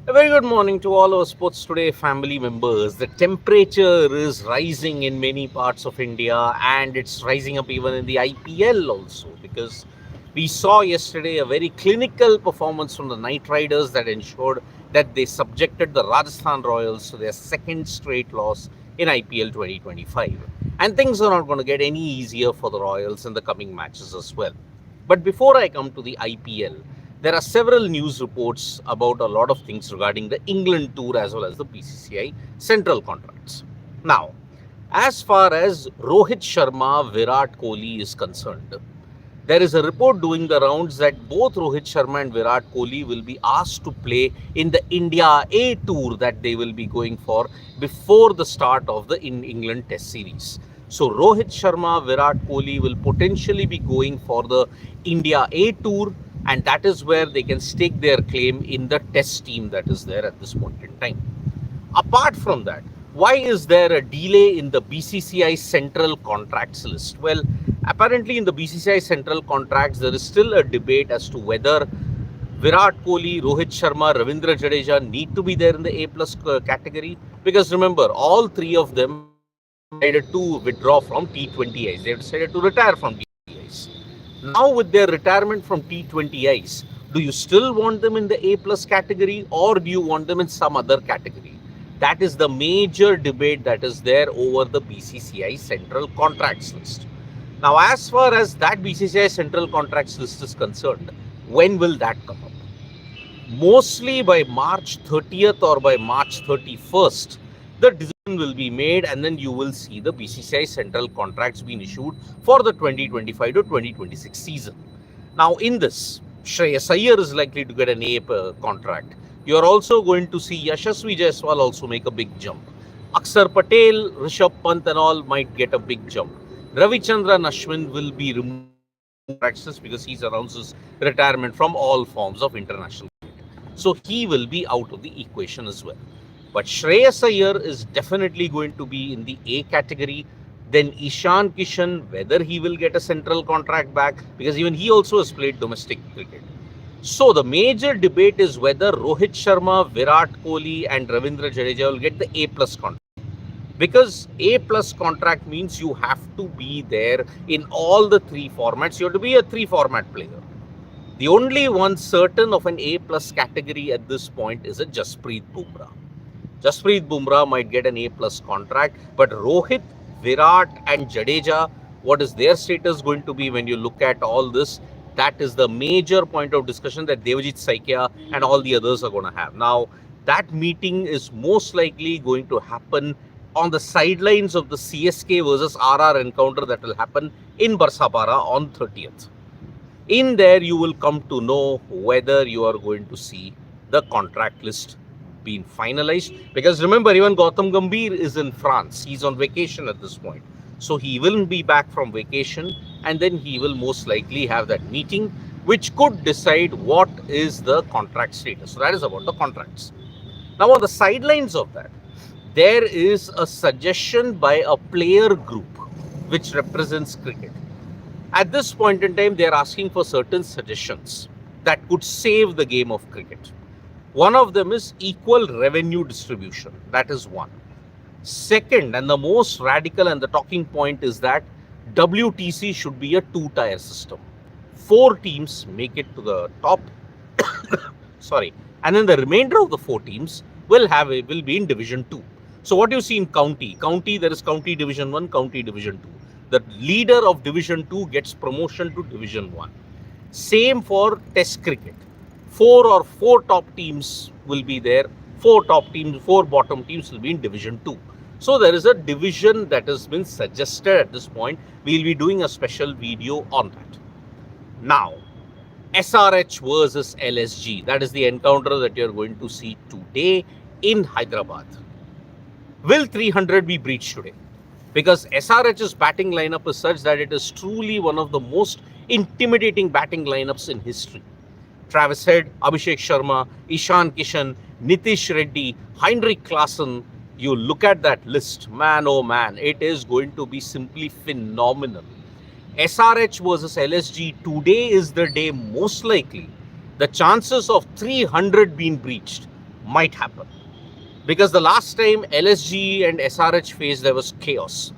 A very good morning to all our Sports Today family members. The temperature is rising in many parts of India and it's rising up even in the IPL also because we saw yesterday a very clinical performance from the Knight Riders that ensured that they subjected the Rajasthan Royals to their second straight loss in IPL 2025. And things are not going to get any easier for the Royals in the coming matches as well. But before I come to the IPL, there are several news reports about a lot of things regarding the England tour as well as the BCCI Central Contracts. Now, as far as Rohit Sharma, Virat Kohli is concerned, there is a report doing the rounds that both Rohit Sharma and Virat Kohli will be asked to play in the India A tour that they will be going for before the start of the England Test series. So Rohit Sharma, Virat Kohli will potentially be going for the India A tour, and that is where they can stake their claim in the test team that is there at this point in time. Apart from that, why is there a delay in the BCCI Central Contracts list? Well, apparently in the BCCI Central Contracts, there is still a debate as to whether Virat Kohli, Rohit Sharma, Ravindra Jadeja need to be there in the A plus category. Because remember, all three of them decided to withdraw from T20Is. They have decided to retire from T20Is. Now with their retirement from T20Is, do you still want them in the A plus category or do you want them in some other category? That is the major debate that is there over the BCCI Central Contracts list. Now, as far as that BCCI Central Contracts list is concerned, when will that come up? Mostly by March 30th or by March 31st, the decision will be made and then you will see the BCCI Central Contracts being issued for the 2025 to 2026 season. Now, in this, Shreyas Iyer is likely to get an A contract. You are also going to see Yashasvi Jaiswal also make a big jump. Akshar Patel, Rishabh Pant and all might get a big jump. Ravichandran Ashwin will be removed from practice because he's announced his retirement from all forms of international cricket. So he will be out of the equation as well. But Shreyas Iyer is definitely going to be in the A category. Then Ishan Kishan, whether he will get a central contract back, because even he also has played domestic cricket. So the major debate is whether Rohit Sharma, Virat Kohli and Ravindra Jadeja will get the A plus contract. Because A plus contract means you have to be there in all the three formats. You have to be a three format player. The only one certain of an A plus category at this point is a Jasprit Bumrah. Jasprit Bumrah might get an A plus contract, but Rohit, Virat and Jadeja, what is their status going to be when you look at all this? That is the major point of discussion that Devajit Saikia and all the others are going to have. Now, that meeting is most likely going to happen on the sidelines of the CSK versus RR encounter that will happen in Barsapara on 30th. In there, you will come to know whether you are going to see the contract list being finalized. Because remember, even Gautam Gambhir is in France. He's on vacation at this point. So he will be back from vacation and then he will most likely have that meeting which could decide what is the contract status. So that is about the contracts. Now on the sidelines of that, there is a suggestion by a player group which represents cricket. At this point in time, they are asking for certain suggestions that could save the game of cricket. One of them is equal revenue distribution. That is one. Second, and the most radical and the talking point is that WTC should be a two-tier system. 4 teams make it to the top. Sorry. And then the remainder of the 4 teams will be in Division 2. So what you see in county, there is county Division 1, county Division 2. The leader of Division 2 gets promotion to Division 1. Same for Test cricket. 4 top teams will be there. 4 bottom teams will be in Division 2. So there is a division that has been suggested at this point. We'll be doing a special video on that. Now, SRH versus LSG. That is the encounter that you're going to see today in Hyderabad. Will 300 be breached today? Because SRH's batting lineup is such that it is truly one of the most intimidating batting lineups in history. Travis Head, Abhishek Sharma, Ishan Kishan, Nitish Reddy, Heinrich Klaasen. You look at that list, man oh man, it is going to be simply phenomenal. SRH versus LSG, today is the day most likely the chances of 300 being breached might happen. Because the last time LSG and SRH faced, there was chaos.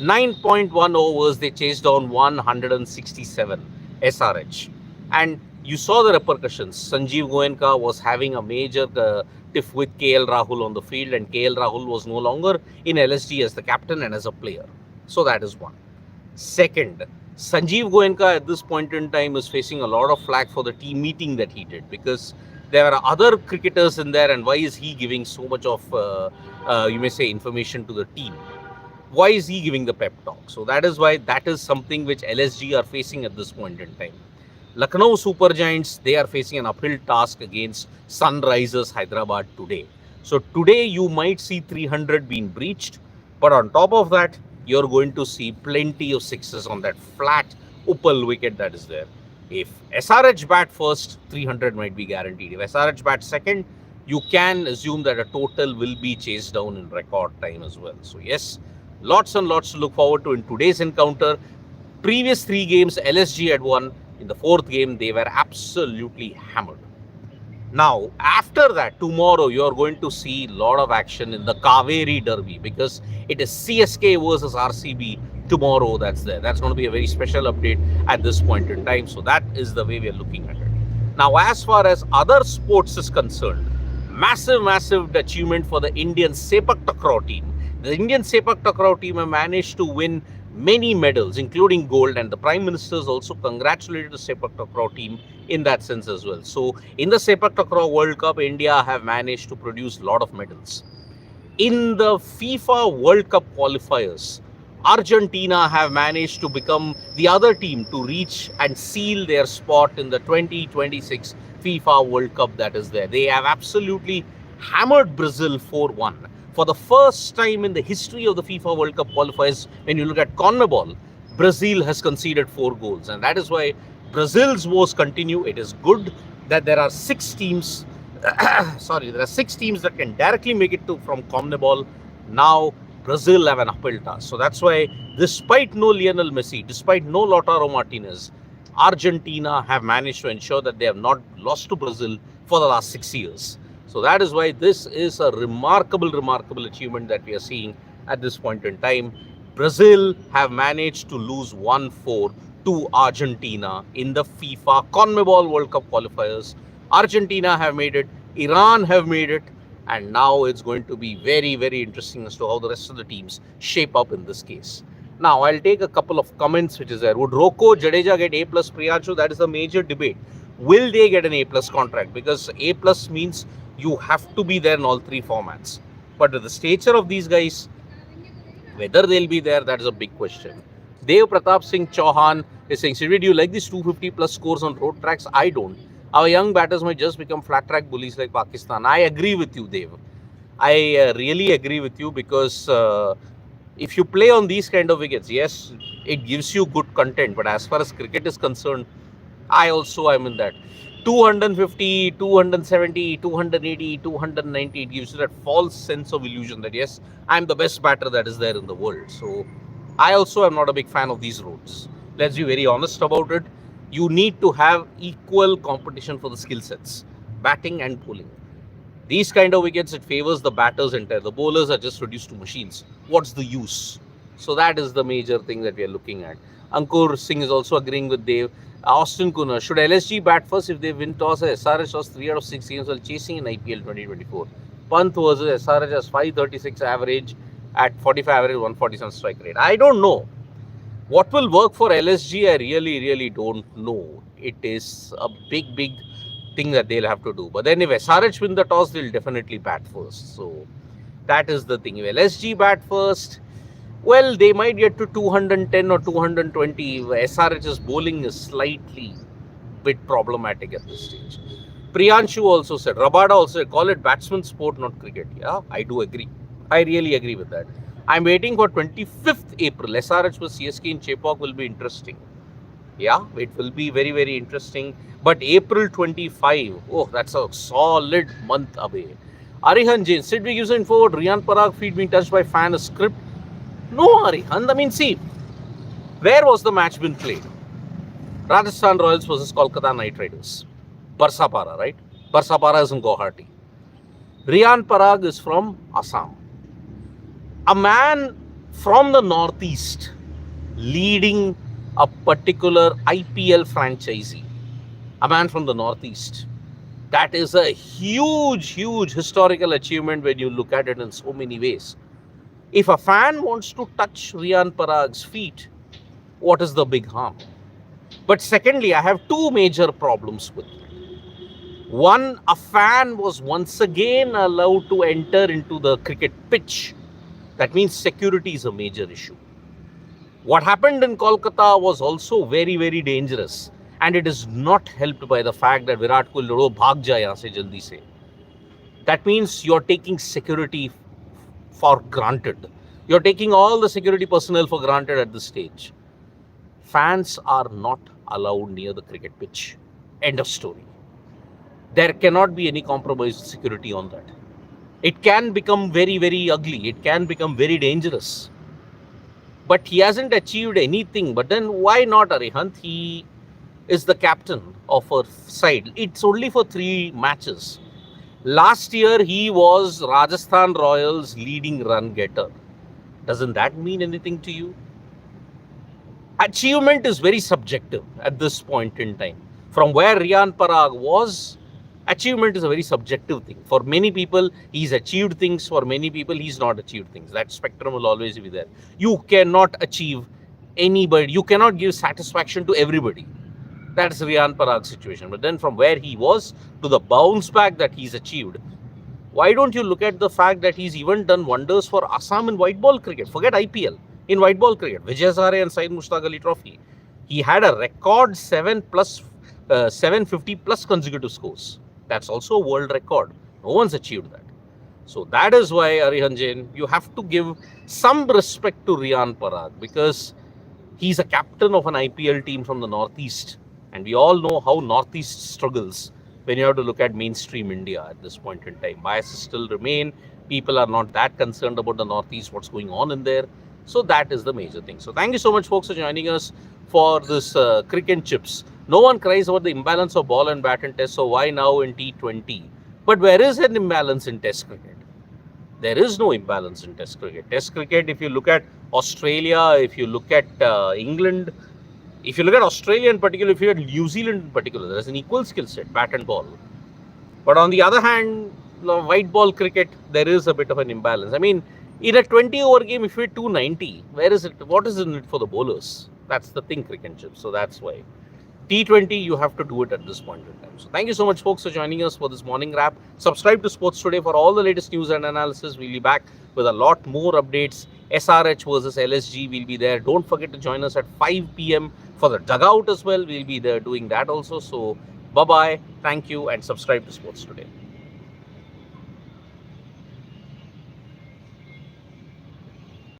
9.1 overs, they chased down 167 SRH. And you saw the repercussions. Sanjeev Goenka was having a major tiff with KL Rahul on the field, and KL Rahul was no longer in LSG as the captain and as a player. So that is one. Second, Sanjeev Goenka at this point in time is facing a lot of flack for the team meeting that he did, because there are other cricketers in there, and why is he giving so much of, you may say, information to the team? Why is he giving the pep talk? So that is why that is something which LSG are facing at this point in time. Lucknow Super Giants, they are facing an uphill task against Sunrisers Hyderabad today. So today you might see 300 being breached, but on top of that, you're going to see plenty of sixes on that flat Uppal wicket that is there. If SRH bat first, 300 might be guaranteed. If SRH bat second, you can assume that a total will be chased down in record time as well. So yes, lots and lots to look forward to in today's encounter. Previous 3 games, LSG had won. In the 4th game, they were absolutely hammered. Now, after that, tomorrow, you are going to see a lot of action in the Kaveri Derby, because it is CSK versus RCB tomorrow that's there. That's going to be a very special update at this point in time. So that is the way we are looking at it. Now, as far as other sports is concerned, massive achievement for the Indian Sepak Takraw team. The Indian Sepak Takraw team have managed to win many medals, including gold, and the Prime Minister has also congratulated the Sepak Takraw team in that sense as well. So, in the Sepak Takraw World Cup, India have managed to produce a lot of medals. In the FIFA World Cup qualifiers, Argentina have managed to become the other team to reach and seal their spot in the 2026 FIFA World Cup that is there. They have absolutely hammered Brazil 4-1. For the first time in the history of the FIFA World Cup qualifiers, when you look at CONMEBOL, Brazil has conceded 4 goals. And that is why Brazil's woes continue. It is good that there are 6 teams, there are 6 teams that can directly make it to from CONMEBOL. Now, Brazil have an uphill task. So that's why, despite no Lionel Messi, despite no Lautaro Martinez, Argentina have managed to ensure that they have not lost to Brazil for the last 6 years. So that is why this is a remarkable achievement that we are seeing at this point in time. Brazil have managed to lose 1-4 to Argentina in the FIFA CONMEBOL World Cup qualifiers. Argentina have made it, Iran have made it, and now it's going to be very interesting as to how the rest of the teams shape up in this case. Now, I'll take a couple of comments which is there. Would Rocco, Jadeja get A+ Priyanshu? That is a major debate. Will they get an A+ contract? Because A+ means you have to be there in all 3 formats. But with the stature of these guys, whether they'll be there, that is a big question. Dev Pratap Singh Chauhan is saying, Sidvi, do you like these 250 plus scores on road tracks? I don't. Our young batters might just become flat track bullies like Pakistan. I agree with you, Dev. I really agree with you, because if you play on these kind of wickets, yes, it gives you good content. But as far as cricket is concerned, I also am in that. 250, 270, 280, 290, it gives you that false sense of illusion that yes, I'm the best batter that is there in the world. So I also am not a big fan of these roads. Let's be very honest about it. You need to have equal competition for the skill sets, batting and bowling. These kind of wickets, it favors the batters entire. The bowlers are just reduced to machines. What's the use? So that is the major thing that we are looking at. Ankur Singh is also agreeing with Dev. Austin Kuna, should LSG bat first if they win toss? SRH lost 3 out of 6 games while chasing in IPL 2024. Pant versus SRH has 536 average at 45 average, 147 strike rate. I don't know. What will work for LSG, I really don't know. It is a big thing that they'll have to do. But then if SRH win the toss, they'll definitely bat first. So that is the thing. If LSG bat first, well, they might get to 210 or 220. SRH's bowling is slightly bit problematic at this stage. Priyanshu also said, Rabada also said, call it batsman sport, not cricket. Yeah, I do agree. I really agree with that. I'm waiting for 25th April. SRH vs CSK in Chepauk will be interesting. Yeah, it will be very interesting. But April 25, oh, that's a solid month away. Arihan Jain, Sid we gives info about Riyan Parag feet being touched by fan, a script. No, Arihan. I mean, see, where was the match been played? Rajasthan Royals versus Kolkata Knight Riders. Barsapara, right? Barsapara is in Guwahati. Riyan Parag is from Assam. A man from the northeast leading a particular IPL franchisee. A man from the northeast. That is a huge historical achievement when you look at it in so many ways. If a fan wants to touch Riyan Parag's feet, what is the big harm? But secondly, I have two major problems with it. One, a fan was once again allowed to enter into the cricket pitch. That means security is a major issue. What happened in Kolkata was also very dangerous. And it is not helped by the fact that Virat Kohli bhag jaye yahan se jaldi se. That means you're taking security for granted. You're taking all the security personnel for granted at this stage. Fans are not allowed near the cricket pitch. End of story. There cannot be any compromised security on that. It can become very ugly. It can become very dangerous. But he hasn't achieved anything. But then why not, Arihant? He is the captain of a side. It's only for 3 matches. Last year, he was Rajasthan Royals' leading run getter. Doesn't that mean anything to you? Achievement is very subjective at this point in time. From where Riyan Parag was, achievement is a very subjective thing. For many people, he's achieved things. For many people, he's not achieved things. That spectrum will always be there. You cannot achieve anybody. You cannot give satisfaction to everybody. That's Riyan Parag's situation. But then from where he was to the bounce back that he's achieved, why don't you look at the fact that he's even done wonders for Assam in white ball cricket? Forget IPL. In white ball cricket, Vijay Hazare and Syed Mushtaq Ali Trophy, he had a record 750 plus consecutive scores. That's also a world record. No one's achieved that. So that is why, Arihanjan, you have to give some respect to Riyan Parag, because he's a captain of an IPL team from the Northeast. And we all know how Northeast struggles when you have to look at mainstream India at this point in time. Biases still remain. People are not that concerned about the Northeast, what's going on in there. So that is the major thing. So thank you so much, folks, for joining us for this cricket chips. No one cries about the imbalance of ball and bat in test, so why now in T20? But where is an imbalance in test cricket? There is no imbalance in test cricket. Test cricket, if you look at Australia, if you look at England, if you look at Australia in particular, if you look at New Zealand in particular, there is an equal skill set, bat and ball. But on the other hand, white ball cricket, there is a bit of an imbalance. I mean, in a 20-over game, if you hit 290, where is it? What is in it for the bowlers? That's the thing, cricket chips. So that's why. T20, you have to do it at this point in time. So thank you so much, folks, for joining us for this morning wrap. Subscribe to Sports Today for all the latest news and analysis. We'll be back with a lot more updates. SRH versus LSG will be there. Don't forget to join us at 5 p.m. for the dugout as well. We'll be there doing that also. So bye-bye. Thank you and subscribe to Sports Today.